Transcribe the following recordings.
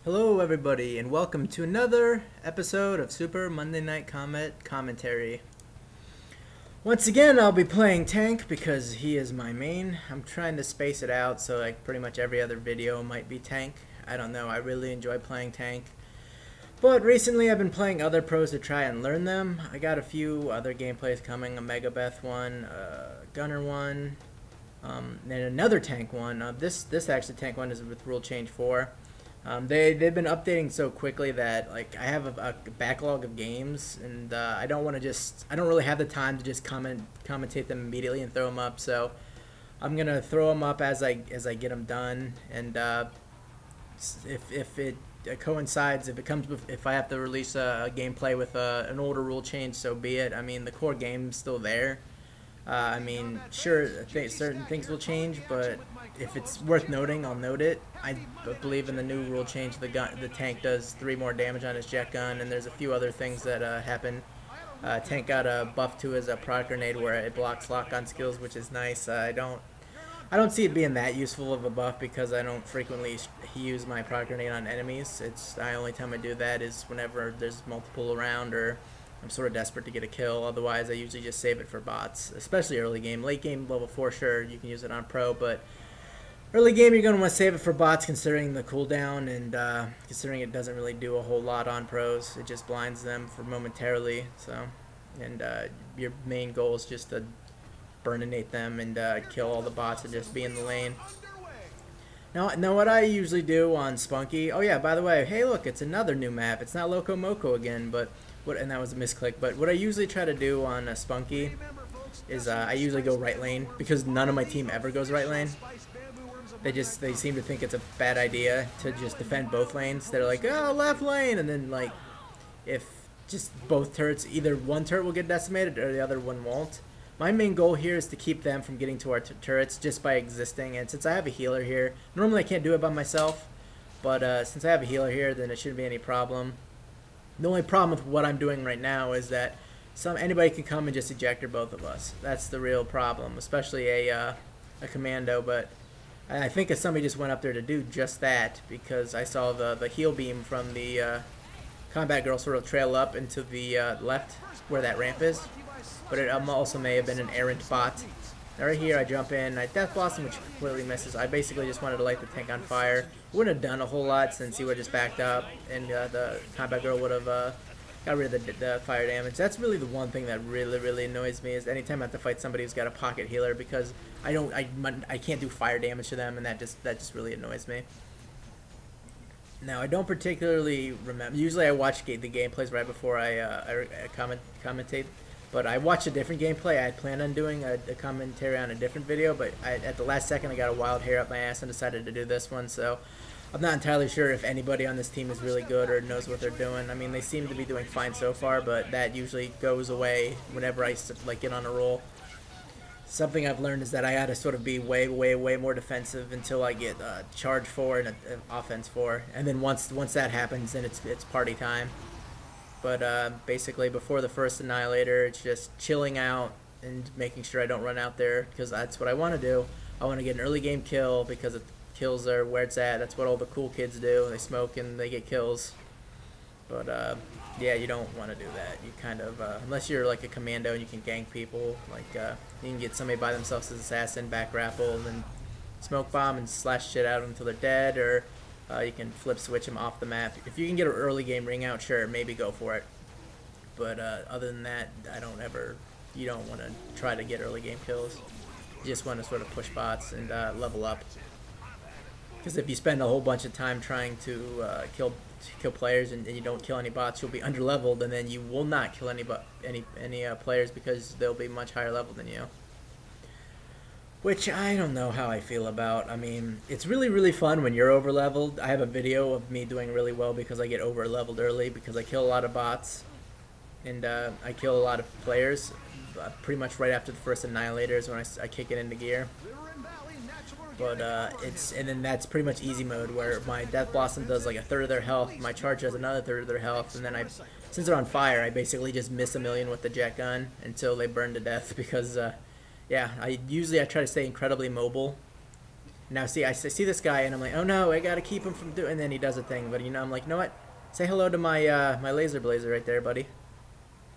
Hello everybody and welcome to another episode of Super Monday Night Commentary. Once again I'll be playing tank because he is my main. I'm trying to space it out so like pretty much every other video might be tank. I don't know, I really enjoy playing tank. But recently I've been playing other pros to try and learn them. I got a few other gameplays coming, a Megabeth one, a Gunner one, and another tank one. This actually tank one is with Rule Change 4. They've been updating so quickly that like I have a backlog of games, and I don't really have the time to just commentate them immediately and throw them up. So I'm gonna throw them up as I get them done, and if it coincides, if I have to release a gameplay with an older rule change, so be it. I mean, the core game's still there. I mean, sure, certain things will change, but if it's worth noting, I'll note it. I believe in the new rule change, the tank does 3 more damage on his jet gun, and there's a few other things that happen. Tank got a buff to his product grenade where it blocks lock-on skills, which is nice. I don't see it being that useful of a buff because I don't frequently use my product grenade on enemies. The only time I do that is whenever there's multiple around or I'm sort of desperate to get a kill. Otherwise, I usually just save it for bots, especially early game. Late game, level 4, sure, you can use it on pro, but early game, you're going to want to save it for bots considering the cooldown and considering it doesn't really do a whole lot on pros. It just blinds them for momentarily. So, and your main goal is just to burninate them and kill all the bots and just be in the lane. Now what I usually do on Spunky, oh yeah, by the way, hey look, it's another new map. It's not Loco Moco again, but and that was a misclick, but what I usually try to do on Spunky is I usually go right lane because none of my team ever goes right lane. They seem to think it's a bad idea to just defend both lanes. They're like, oh, left lane, and then like if just both turrets, either one turret will get decimated or the other one won't. My main goal here is to keep them from getting to our turrets just by existing, and since I have a healer here, normally I can't do it by myself, but since I have a healer here, then it shouldn't be any problem. The only problem with what I'm doing right now is that anybody can come and just eject both of us. That's the real problem, especially a commando. But I think if somebody just went up there to do just that, because I saw the heal beam from the combat girl sort of trail up into the left where that ramp is. But it also may have been an errant bot. Now right here I jump in, I Death Blossom, which completely misses. I basically just wanted to light the tank on fire. Wouldn't have done a whole lot since he would have just backed up, and the combat girl would have got rid of the fire damage. That's really the one thing that really annoys me, is anytime I have to fight somebody who's got a pocket healer, because I can't do fire damage to them, and that just really annoys me. Now I don't particularly remember. Usually I watch the gameplays right before I commentate. But I watched a different gameplay. I had planned on doing a commentary on a different video, but at the last second I got a wild hair up my ass and decided to do this one. So I'm not entirely sure if anybody on this team is really good or knows what they're doing. I mean, they seem to be doing fine so far, but that usually goes away whenever I get on a roll. Something I've learned is that I gotta sort of be way more defensive until I get charge 4 and offense 4, and then once that happens, then it's party time. But basically, before the first Annihilator, it's just chilling out and making sure I don't run out there, because that's what I want to do. I want to get an early game kill because kills are where it's at. That's what all the cool kids do. They smoke and they get kills. But yeah, you don't want to do that. You kind of, unless you're like a commando and you can gank people, like you can get somebody by themselves as assassin, back grapple, and then smoke bomb and slash shit out until they're dead, or you can flip switch them off the map. If you can get an early game ring out, sure, maybe go for it. But other than that, you don't want to try to get early game kills. You just want to sort of push bots and level up. Because if you spend a whole bunch of time trying to kill players and you don't kill any bots, you'll be underleveled, and then you will not kill any players because they'll be much higher level than you. Which I don't know how I feel about. I mean, it's really fun when you're over-leveled. I have a video of me doing really well because I get over-leveled early because I kill a lot of bots. And I kill a lot of players pretty much right after the first Annihilators when I kick it into gear. But and then that's pretty much easy mode where my Death Blossom does like a third of their health, my charge does another third of their health, and then since they're on fire, I basically just miss a million with the jet gun until they burn to death because... yeah, I try to stay incredibly mobile Now see, I see this guy, and I'm like, oh no, I gotta keep him from doing. And then he does a thing, but you know, I'm like, you know what? Say hello to my my laser blazer right there, buddy.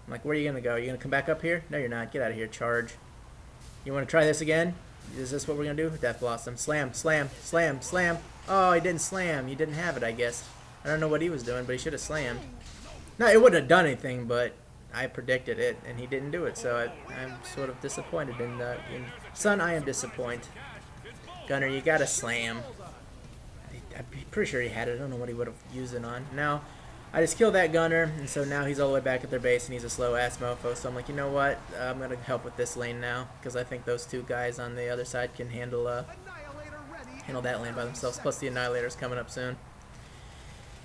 I'm like, where are you gonna go? You gonna come back up here? No, you're not. Get out of here. Charge. You want to try this again? Is this what we're gonna do? Death Blossom. Slam, slam, slam, slam. Oh, he didn't slam. You didn't have it, I guess. I don't know what he was doing, but he should have slammed. No, it wouldn't have done anything, but I predicted it, and he didn't do it. So I'm sort of disappointed in son. I am disappointed. Gunner, you gotta slam. I'm pretty sure he had it. I don't know what he would have used it on. Now, I just killed that gunner, and so now he's all the way back at their base, and he's a slow-ass mofo. So I'm like, you know what? I'm going to help with this lane now, because I think those two guys on the other side can handle that lane by themselves. Plus, the Annihilator's coming up soon.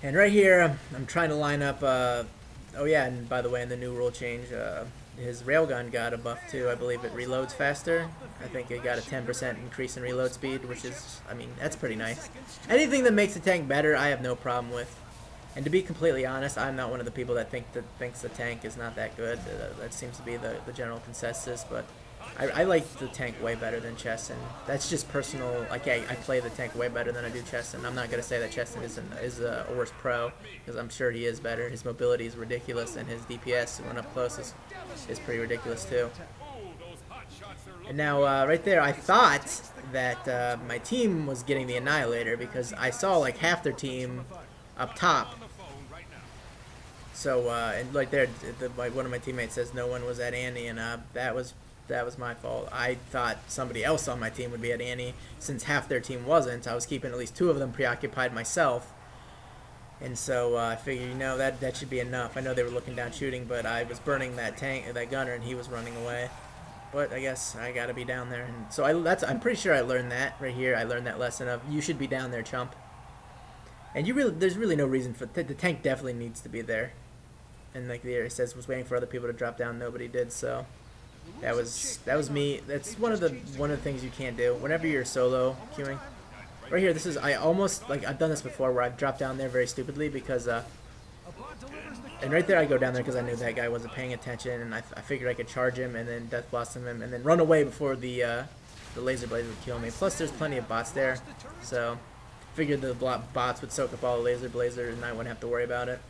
And right here, I'm trying to line up... oh, yeah, and by the way, in the new rule change, his railgun got a buff, too. I believe it reloads faster. I think it got a 10% increase in reload speed, which is, I mean, that's pretty nice. Anything that makes the tank better, I have no problem with. And to be completely honest, I'm not one of the people that thinks the tank is not that good. That seems to be the general consensus, but I like the tank way better than Chesson. That's just personal. Like, I play the tank way better than I do Chesson. I'm not going to say that Chesson is a worse pro, because I'm sure he is better. His mobility is ridiculous, and his DPS when up close is pretty ridiculous too. And now, right there, I thought that my team was getting the Annihilator, because I saw like half their team up top. So and like there, one of my teammates says no one was at Annie, and that was my fault. I thought somebody else on my team would be at Annie. Since half their team wasn't, I was keeping at least two of them preoccupied myself. And so I figured, you know, that should be enough. I know they were looking down shooting, but I was burning that gunner, and he was running away. But I guess I gotta be down there, and so I'm pretty sure I learned that right here. I learned that lesson of you should be down there, chump. And there's really no reason for the tank. Definitely needs to be there. And like there it says, was waiting for other people to drop down. Nobody did. So that was me. That's one of the things you can't do whenever you're solo queuing. Right here, I almost, like, I've done this before where I've dropped down there very stupidly because and right there I go down there because I knew that guy wasn't paying attention, and I figured I could charge him and then Death Blossom him and then run away before the laser blade would kill me. Plus there's plenty of bots there, so figured the bots would soak up all the laser blazers and I wouldn't have to worry about it.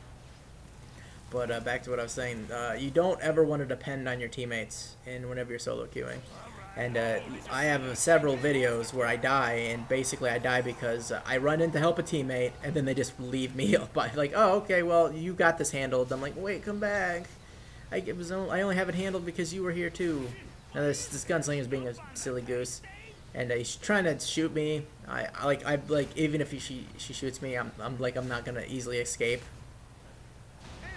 But back to what I was saying, you don't ever want to depend on your teammates whenever you're solo queuing. And I have several videos where I die, and basically I die because I run in to help a teammate, and then they just leave me by like, oh, okay, well, you got this handled. I'm like, wait, come back. I only have it handled because you were here too. Now this gunslinger is being a silly goose, and he's trying to shoot me. I even if she shoots me, I'm not gonna easily escape.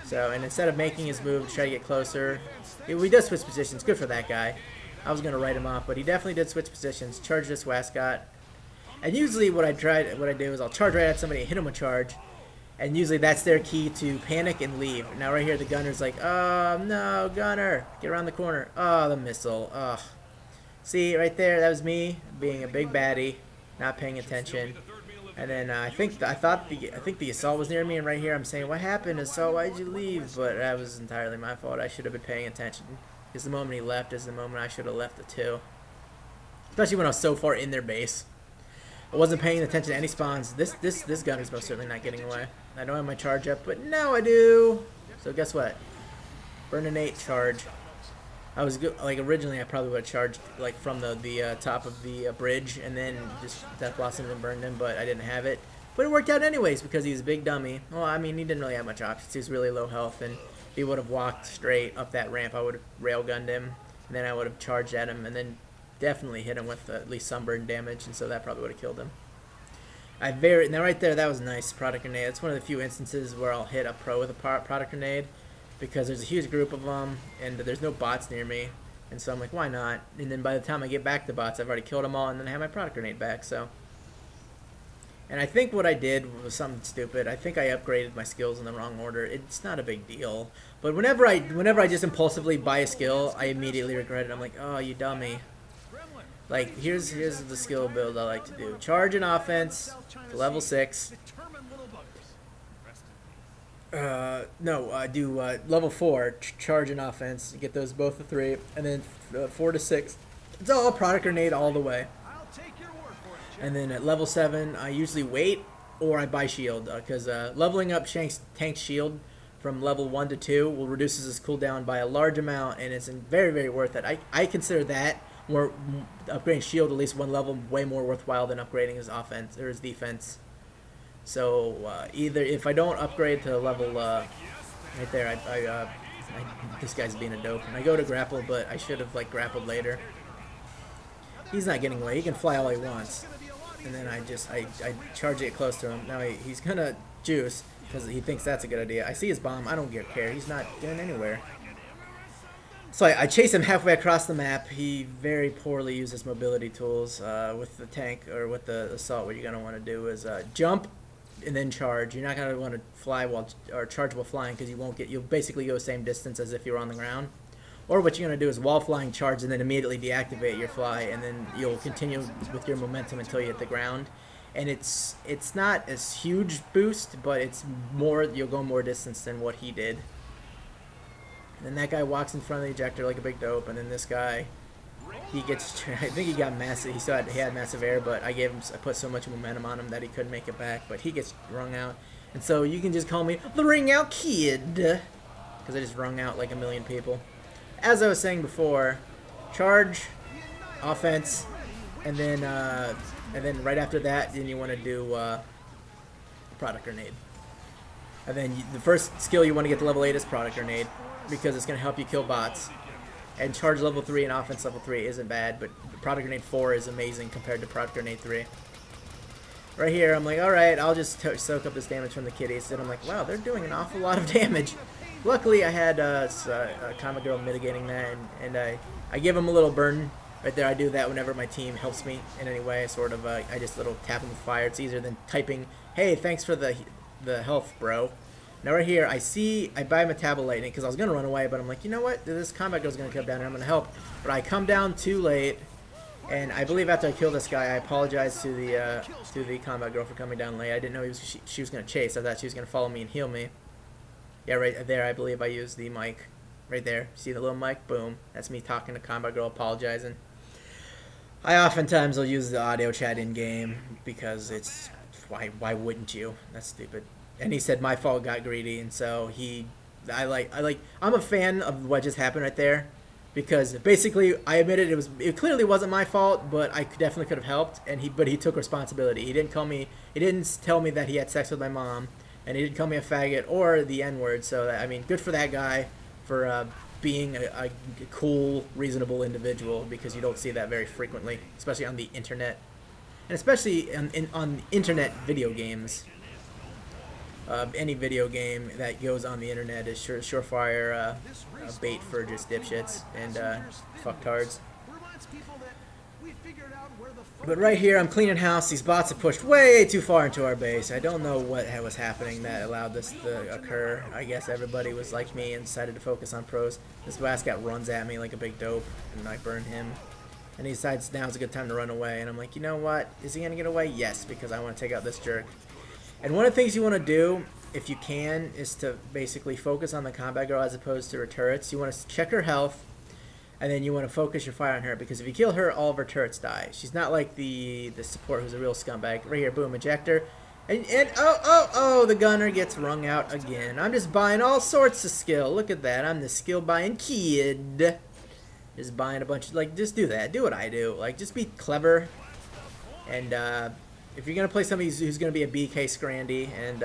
So, and instead of making his move to try to get closer, we did switch positions. Good for that guy. I was gonna write him off, but he definitely did switch positions. Charge this Wascott, and usually what I do is I'll charge right at somebody and hit him with charge, and usually that's their key to panic and leave. Now right here the gunner's like, oh no, gunner, get around the corner. Oh, the missile. Oh, see right there, that was me being a big baddie, not paying attention. And then I think the assault was near me, and right here I'm saying, what happened, assault? Why'd you leave? But that was entirely my fault. I should have been paying attention. Because the moment he left is the moment I should have left it too. Especially when I was so far in their base. I wasn't paying attention to any spawns. This gunner's most certainly not getting away. I don't have my charge up, but now I do. So guess what? Burn an 8 charge. I was good. Like originally, I probably would have charged like from the top of the bridge and then just Death Blossomed and burned him, but I didn't have it. But it worked out anyways because he's a big dummy. Well, I mean, he didn't really have much options. He was really low health, and if he would have walked straight up that ramp, I would have railgunned him, and then I would have charged at him, and then definitely hit him with at least some burn damage, and so that probably would have killed him. Now right there, that was a nice product grenade. It's one of the few instances where I'll hit a pro with a product grenade, because there's a huge group of them, and there's no bots near me, and so I'm like, why not? And then by the time I get back to bots, I've already killed them all, and then I have my product grenade back, so. And I think what I did was something stupid. I think I upgraded my skills in the wrong order. It's not a big deal. But whenever I just impulsively buy a skill, I immediately regret it. I'm like, oh, you dummy. Like, here's the skill build I like to do. Charge an offense, level 6. Do level 4, charge an offense. Get those both to 3. And then 4 to 6. It's all product grenade all the way. And then at level 7, I usually wait or I buy shield, because leveling up Tank's shield from level 1 to 2 will reduces his cooldown by a large amount, and it's very, very worth it. I consider that upgrading shield at least one level way more worthwhile than upgrading his offense or his defense. So either if I don't upgrade to level right there, this guy's being a dope, and I go to grapple, but I should have like grappled later. He's not getting away. He can fly all he wants. And then I charge it close to him. Now he's gonna juice because he thinks that's a good idea. I see his bomb. I don't care. He's not going anywhere. So I chase him halfway across the map. He very poorly uses mobility tools. With the tank or with the assault, what you're gonna want to do is jump and then charge. You're not gonna want to fly or charge while flying, because you'll basically go the same distance as if you were on the ground. Or what you're going to do is while flying, charge and then immediately deactivate your fly, and then you'll continue with your momentum until you hit the ground. And it's not a huge boost, but it's more, you'll go more distance than what he did. And then that guy walks in front of the ejector like a big dope, and then this guy, he gets, I think he got massive, he had massive air, but I put so much momentum on him that he couldn't make it back, but he gets wrung out. And so you can just call me the ring out kid, because I just wrung out like a million people. As I was saying before, charge, offense, and then right after that, then you want to do product grenade. And then the first skill you want to get to level 8 is product grenade, because it's going to help you kill bots. And charge level 3 and offense level 3 isn't bad, but product grenade 4 is amazing compared to product grenade 3. Right here, I'm like, alright, I'll just soak up this damage from the kiddies. And I'm like, wow, they're doing an awful lot of damage. Luckily, I had a Combat Girl mitigating that, and I give him a little burn right there. I do that whenever my team helps me in any way. Sort of, I just little tap him with fire. It's easier than typing, hey, thanks for the health, bro. Now right here, I buy Metabolite because I was going to run away, but I'm like, you know what? This Combat Girl's going to come down here. I'm going to help. But I come down too late, and I believe after I kill this guy, I apologize to the Combat Girl for coming down late. I didn't know she was going to chase. I thought she was going to follow me and heal me. Yeah, right there, I believe I used the mic. Right there. See the little mic? Boom. That's me talking to Combat Girl, apologizing. I oftentimes will use the audio chat in-game because it's... Why wouldn't you? That's stupid. And he said my fault, got greedy, and so I'm a fan of what just happened right there, because basically I admitted it clearly wasn't my fault, but I definitely could have helped, but he took responsibility. He didn't tell me that he had sex with my mom, and he didn't call me a faggot or the N-word. So I mean, good for that guy for being a cool, reasonable individual, because you don't see that very frequently, especially on the internet, and especially on internet video games. Any video game that goes on the internet is surefire bait for just dipshits and fucktards. But right here, I'm cleaning house. These bots have pushed way too far into our base. I don't know what was happening that allowed this to occur. I guess everybody was like me and decided to focus on pros. This last guy runs at me like a big dope, and I burn him. And he decides now's a good time to run away. And I'm like, you know what? Is he going to get away? Yes, because I want to take out this jerk. And one of the things you want to do, if you can, is to basically focus on the Combat Girl as opposed to her turrets. You want to check her health, and then you want to focus your fire on her, because if you kill her, all of her turrets die. She's not like the support who's a real scumbag. Right here, boom, ejector. And oh, the gunner gets wrung out again. I'm just buying all sorts of skill. Look at that. I'm the skill buying kid. Just buying a bunch of, like, just do that. Do what I do. Like, just be clever. And if you're going to play somebody who's going to be a BK Scrandy and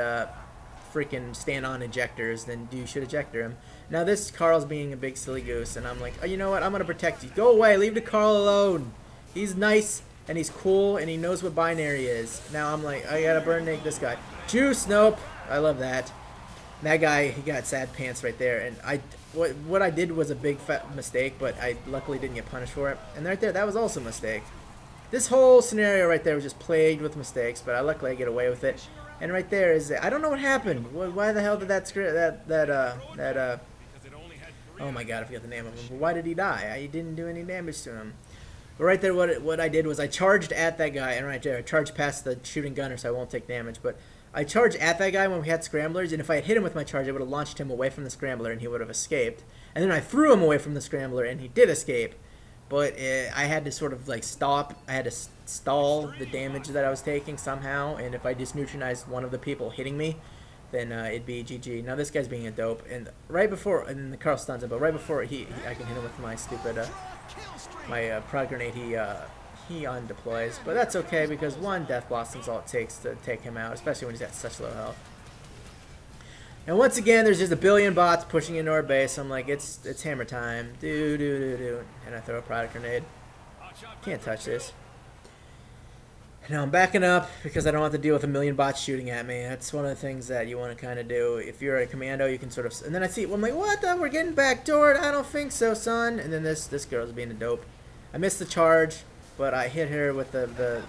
freaking stand on ejectors, then you should ejector him. Now this Carl's being a big silly goose, and I'm like, oh, you know what? I'm going to protect you. Go away. Leave the Carl alone. He's nice, and he's cool, and he knows what binary is. Now I'm like, I got to burn Nick this guy. Juice, nope. I love that. That guy, he got sad pants right there, and what I did was a big fat mistake, but I luckily didn't get punished for it. And right there, that was also a mistake. This whole scenario right there was just plagued with mistakes, but luckily I get away with it. And right there is, I don't know what happened. Why the hell did oh my god, I forgot the name of him. Why did he die? I didn't do any damage to him. But right there, what I did was I charged at that guy, and right there, I charged past the shooting gunner so I won't take damage. But I charged at that guy when we had scramblers, and if I had hit him with my charge, I would have launched him away from the scrambler, and he would have escaped. And then I threw him away from the scrambler, and he did escape. but I had to sort of like stop. I had to stall the damage that I was taking somehow, and if I just neutralized one of the people hitting me, then it'd be GG. Now this guy's being a dope, and right before, and the Carl stuns him, but right before I can hit him with my stupid, my prod grenade, he undeploys, but that's okay because one Death Blossom's all it takes to take him out, especially when he's at such low health. And once again, there's just a billion bots pushing into our base. I'm like, it's hammer time. Do. And I throw a product grenade. Can't touch this. And now I'm backing up because I don't have to deal with a million bots shooting at me. That's one of the things that you want to kind of do. If you're a commando, you can sort of... And then I see... I'm like, what? We're getting backdoored? I don't think so, son. And then this girl's being a dope. I missed the charge, but I hit her with the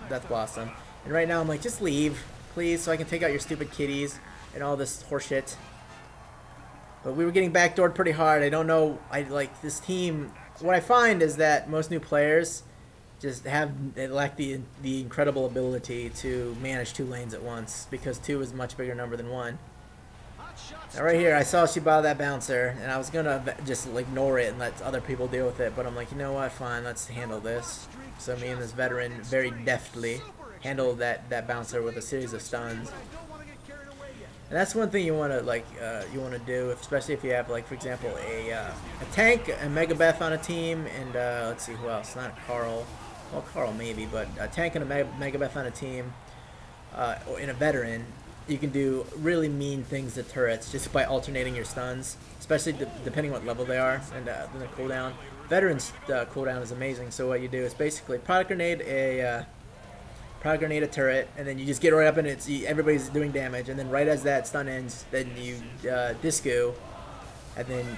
Death Blossom. And right now I'm like, just leave. Please, so I can take out your stupid kitties and all this horseshit. But we were getting backdoored pretty hard. I don't know. I like this team. What I find is that most new players just lack the incredible ability to manage 2 lanes at once because 2 is a much bigger number than 1. Now right here, I saw she bought that bouncer, and I was gonna just ignore it and let other people deal with it. But I'm like, you know what? Fine, let's handle this. So me and this veteran very deftly handle that bouncer with a series of stuns. And that's one thing you want to do, especially if you have, like, for example, a tank, a Megabeth on a team, and let's see who else. Not Carl. Well, Carl maybe, but a tank and a Megabeth on a team, or in a veteran. You can do really mean things to turrets just by alternating your stuns, especially depending what level they are, and then the cooldown. Veterans cooldown is amazing. So what you do is basically product grenade a turret, and then you just get right up and everybody's doing damage, and then right as that stun ends, then you disco, and then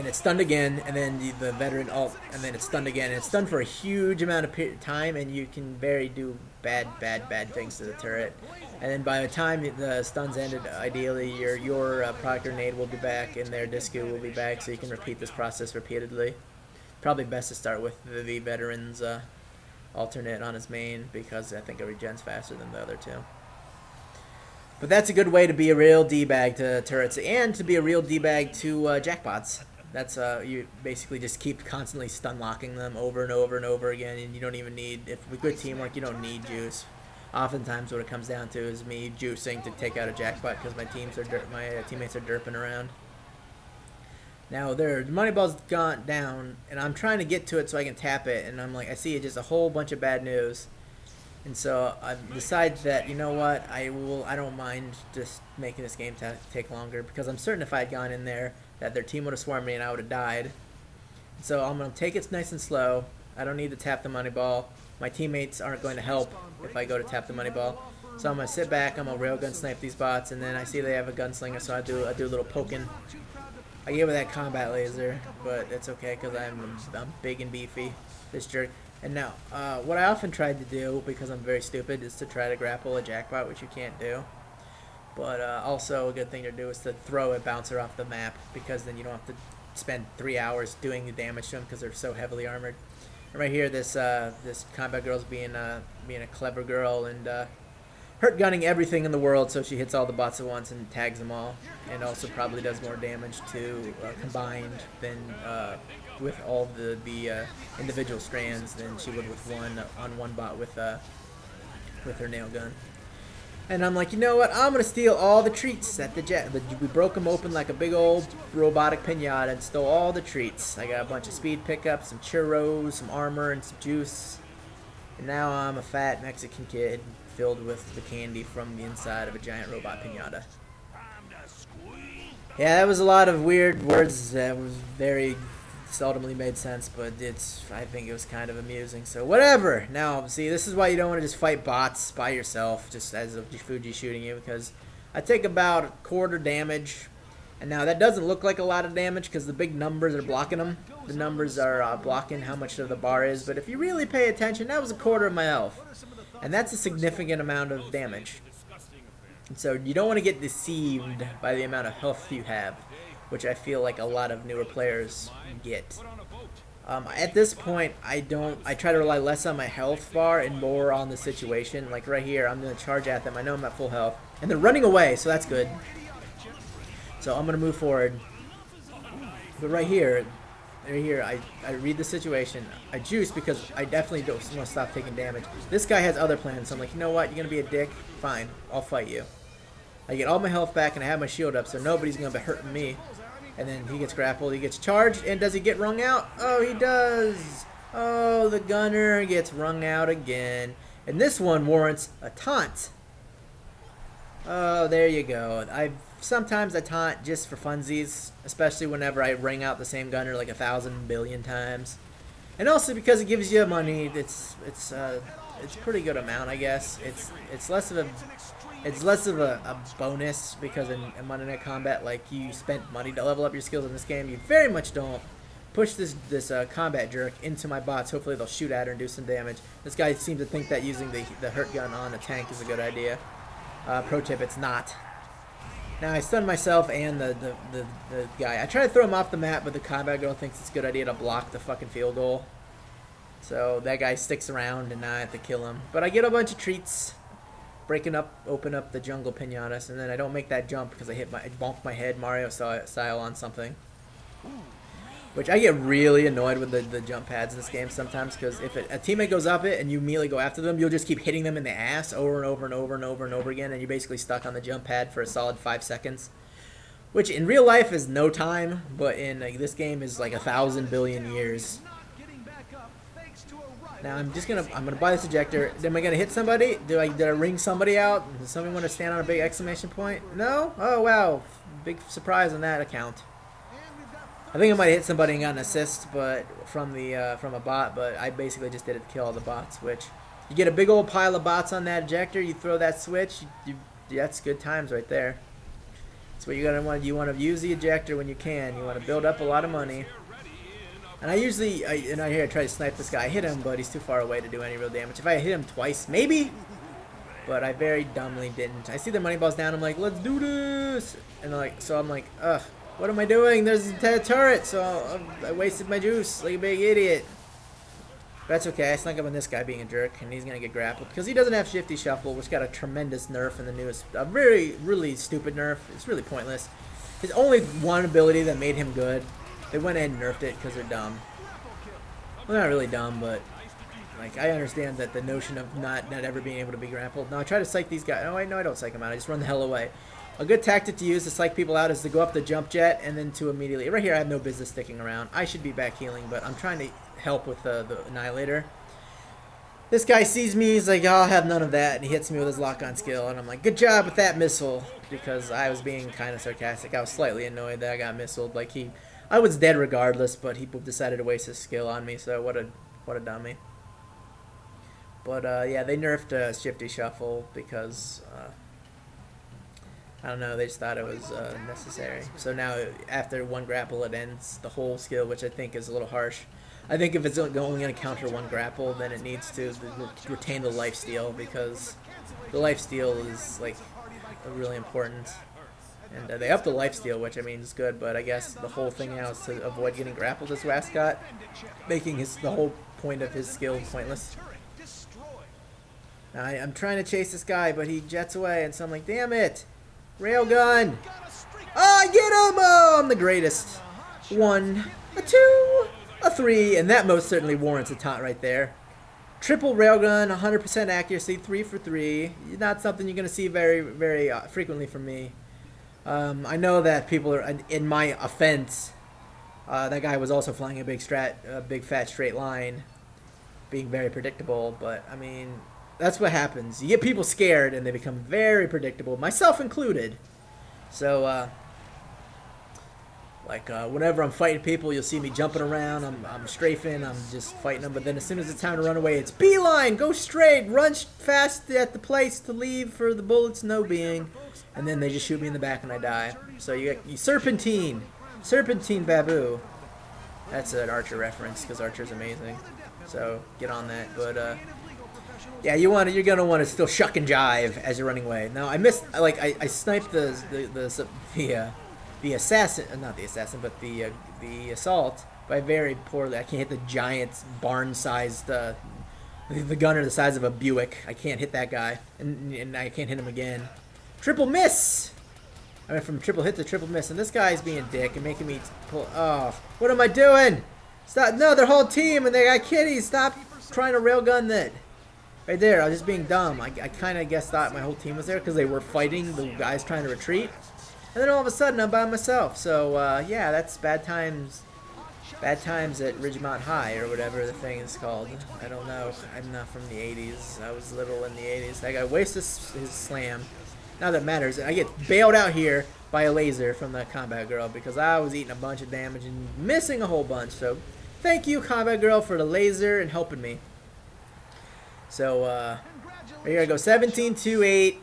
it's stunned again, and then the veteran ult, and then it's stunned again, and it's stunned for a huge amount of time, and you can do bad things to the turret. And then by the time the stun's ended, ideally your product grenade will be back, and their disco will be back, so you can repeat this process repeatedly. Probably best to start with the veteran's alternate on his main, because I think it regens faster than the other 2. But that's a good way to be a real D-bag to turrets, and to be a real D-bag to jackpots. That's you basically just keep constantly stun locking them over and over and over again, and you don't even need, if with good teamwork, you don't need juice. Oftentimes what it comes down to is me juicing to take out a jackpot because my teammates are derping around. Now the money ball's gone down, and I'm trying to get to it so I can tap it, and I'm like, I see just a whole bunch of bad news, and so I decide that, you know what, I don't mind just making this game take longer, because I'm certain if I had gone in there that their team would have swarmed me and I would have died. So I'm gonna take it nice and slow. I don't need to tap the money ball. My teammates aren't going to help if I go to tap the money ball. So I'm gonna sit back. I'm gonna railgun snipe these bots, and then I see they have a gunslinger, so I do a little poking. I gave her that combat laser, but it's okay because I'm big and beefy, this jerk. And now, what I often tried to do, because I'm very stupid, is to try to grapple a jackpot, which you can't do. But also a good thing to do is to throw a bouncer off the map, because then you don't have to spend 3 hours doing the damage to them because they're so heavily armored. And right here, this combat girl's being a clever girl and hurt gunning everything in the world, so she hits all the bots at once and tags them all, and also probably does more damage to combined than with all the individual strands than she would with one bot with her nail gun. And I'm like, you know what? I'm gonna steal all the treats at the jet. We broke them open like a big old robotic pinata and stole all the treats. I got a bunch of speed pickups, some churros, some armor, and some juice. And now I'm a fat Mexican kid filled with the candy from the inside of a giant robot pinata. Yeah, that was a lot of weird words that was very seldomly made sense, but I think it was kind of amusing, so whatever. Now, see, this is why you don't want to just fight bots by yourself, just as a Fuji shooting you, because I take about a quarter damage, and now that doesn't look like a lot of damage because the big numbers are blocking them. The numbers are blocking how much of the bar is, but if you really pay attention, that was a quarter of my health, and that's a significant amount of damage. And so you don't want to get deceived by the amount of health you have, which I feel like a lot of newer players get. At this point, I try to rely less on my health bar and more on the situation. Like right here, I'm going to charge at them. I know I'm at full health. And they're running away, so that's good. So I'm going to move forward. But right here, I read the situation. I juice because I definitely don't want to stop taking damage. This guy has other plans, so I'm like, you know what? You're going to be a dick? Fine. I'll fight you. I get all my health back, and I have my shield up, so nobody's going to be hurting me. And then he gets grappled, he gets charged, and does he get wrung out? Oh, he does! Oh, the gunner gets wrung out again. And this one warrants a taunt. Oh, there you go. Sometimes I taunt just for funsies, especially whenever I ring out the same gunner like 1,000 billion times. And also because it gives you money, it's a pretty good amount, I guess. It's less of a bonus because in Monday Night Combat, like, you spent money to level up your skills in this game. You very much don't. Push this combat jerk into my bots. Hopefully they'll shoot at her and do some damage. This guy seems to think that using the hurt gun on a tank is a good idea. Pro tip, it's not. Now I stunned myself and the guy. I try to throw him off the map, but the combat girl thinks it's a good idea to block the fucking field goal. So that guy sticks around and now I have to kill him. But I get a bunch of treats. Open up the jungle pinatas, and then I don't make that jump because I bonk my head Mario style on something. Which I get really annoyed with the jump pads in this game sometimes, because if a teammate goes up it and you immediately go after them, you'll just keep hitting them in the ass over and over and over and over and over again, and you're basically stuck on the jump pad for a solid 5 seconds. Which in real life is no time, but in this game is like 1,000 billion years. Now I'm gonna buy this ejector. Am I gonna hit somebody? Did I ring somebody out? Does somebody want to stand on a big exclamation point? No? Oh wow, big surprise on that account. I think I might have hit somebody and got an assist, but from a bot. But I basically just did it to kill all the bots. Which you get a big old pile of bots on that ejector. You throw that switch. That's good times right there. That's what you want to use the ejector when you can. You want to build up a lot of money. And I usually, I try to snipe this guy. I hit him, but he's too far away to do any real damage. If I hit him twice, maybe. But I very dumbly didn't. I see the money balls down. I'm like, let's do this. And I'm like, ugh. What am I doing? There's a turret, so I wasted my juice like a big idiot. But that's okay. I snuck up on this guy being a jerk, and he's gonna get grappled because he doesn't have Shifty Shuffle, which got a tremendous nerf in the newest, a really stupid nerf. It's really pointless. His only one ability that made him good, they went ahead and nerfed it because they're dumb. Well, they're not really dumb, but like I understand that the notion of not ever being able to be grappled. No, I try to psych these guys. No, I don't psych them out. I just run the hell away. A good tactic to use to psych people out is to go up the jump jet and then to immediately... Right here, I have no business sticking around. I should be back healing, but I'm trying to help with the Annihilator. This guy sees me, he's like, oh, I'll have none of that, and he hits me with his lock-on skill, and I'm like, good job with that missile, because I was being kind of sarcastic. I was slightly annoyed that I got missiled. Like, I was dead regardless, but he decided to waste his skill on me, so what a dummy. But, yeah, they nerfed Shifty Shuffle because... I don't know, they just thought it was necessary. So now, after one grapple, it ends the whole skill, which I think is a little harsh. I think if it's only going to counter one grapple, then it needs to retain the lifesteal, because the lifesteal is, like, really important. And they upped the lifesteal, which, I mean, is good, but I guess the whole thing now is to avoid getting grappled as Rascot, making the whole point of his skill pointless. Now, I'm trying to chase this guy, but he jets away, and so I'm like, damn it! Railgun! Oh, I get him! Oh, I'm the greatest. 1, a 2, a 3, and that most certainly warrants a taunt right there. Triple railgun, 100% accuracy, 3 for 3. Not something you're going to see very frequently from me. I know that people are, in my offense, that guy was also flying a big fat straight line, being very predictable, but I mean... That's what happens. You get people scared and they become very predictable, myself included. So, whenever I'm fighting people, you'll see me jumping around, I'm strafing, I'm just fighting them, but then as soon as it's time to run away, it's beeline, go straight, run fast at the place to leave for the bullets no being, and then they just shoot me in the back and I die. So you Serpentine Babu. That's an Archer reference, because Archer's amazing. So, get on that, but, yeah, you're gonna want to still shuck and jive as you're running away. Now I missed, I sniped the assassin, not the assassin, but the assault by very poorly. I can't hit the giant barn-sized, the gunner the size of a Buick. I can't hit that guy, and I can't hit him again. Triple miss. I went from triple hit to triple miss, and this guy's being a dick and making me pull. Oh, what am I doing? Stop! No, their whole team, and they got kitties. Stop trying to railgun that. Right there, I was just being dumb. I kind of guess thought my whole team was there because they were fighting the guys trying to retreat. And then all of a sudden, I'm by myself. So, yeah, that's bad times. Bad times at Ridgemont High, or whatever the thing is called. I don't know. I'm not from the 80s. I was little in the 80s. That guy wasted his slam. Not that it matters. I get bailed out here by a laser from the combat girl because I was eating a bunch of damage and missing a whole bunch. So, thank you, combat girl, for the laser and helping me. So, here I go, 17-2-8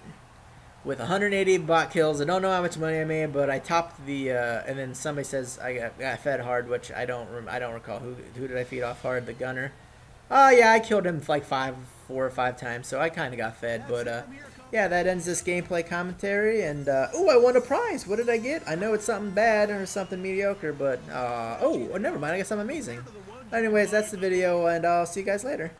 with 180 bot kills. I don't know how much money I made, but I topped the, and then somebody says I got fed hard, which I don't recall. Who did I feed off hard? The gunner. Oh, yeah, I killed him like 4 or 5 times, so I kind of got fed. But, yeah, that ends this gameplay commentary. And, oh, I won a prize. What did I get? I know it's something bad or something mediocre, but, oh, never mind. I got something amazing. Anyways, that's the video, and I'll see you guys later.